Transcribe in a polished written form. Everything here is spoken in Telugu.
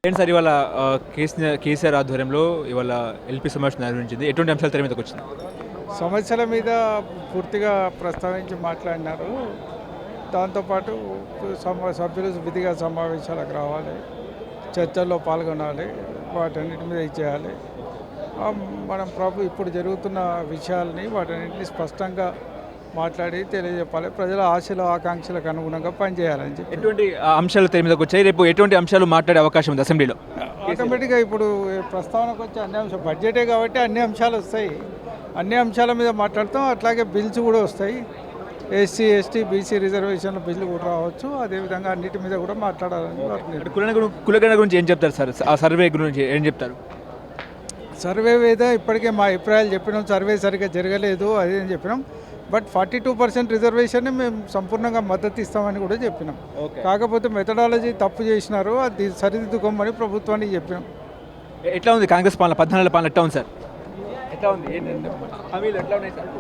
ఏంటి సార్ ఇవాళ కేసీఆర్ ఆధ్వర్యంలో ఇవాళ ఎల్పీ సమావేశం నిర్వహించింది. ఎటువంటి అంశాలు తెర మీదకి వచ్చింది? సమస్యల మీద పూర్తిగా ప్రస్తావించి మాట్లాడినారు. దాంతోపాటు సభ్యులు విధిగా సమావేశాలకు రావాలి, చర్చల్లో పాల్గొనాలి, వాటన్నిటి మీద ఇచ్చేయాలి. మనం ఇప్పుడు జరుగుతున్న విషయాలని వాటన్నిటిని స్పష్టంగా మాట్లాడి తెలియజెప్పాలి. ప్రజల ఆశలు ఆకాంక్షలకు అనుగుణంగా పనిచేయాలని చెప్పి ఎటువంటి అంశాలు తెర మీదకి వచ్చాయి? రేపు ఎటువంటి అంశాలు మాట్లాడే అవకాశం ఉంది అసెంబ్లీలో? ఆటోమేటిక్గా ఇప్పుడు ప్రస్తావనకు వచ్చే అన్ని అంశాలు బడ్జెటే కాబట్టి అన్ని అంశాలు వస్తాయి. అన్ని అంశాల మీద మాట్లాడతాం. అట్లాగే బిల్స్ కూడా వస్తాయి. ఎస్సీ ఎస్టీ బీసీ రిజర్వేషన్ల బిల్లు కూడా రావచ్చు. అదేవిధంగా అన్నిటి మీద కూడా మాట్లాడాలని వారిని కులగణ గురించి ఏం చెప్తారు సార్? ఆ సర్వే గురించి ఏం చెప్తారు? సర్వే మీద ఇప్పటికే మా అభిప్రాయాలు చెప్పినాం. సర్వే సరిగ్గా జరగలేదు అది అని చెప్పినాం. బట్ 42% రిజర్వేషన్ మేము సంపూర్ణంగా మద్దతు ఇస్తామని కూడా చెప్పినాం. కాకపోతే మెథడాలజీ తప్పు చేసినారు, అది సరిదిద్దుకోమని ప్రభుత్వానికి చెప్పినాం. ఎట్లా ఉంది కాంగ్రెస్ పాలన? 14 పాలన ఎట్లా ఉంది సార్? ఎట్లా ఉంది? హామీలు ఎట్లా ఉన్నాయి సార్?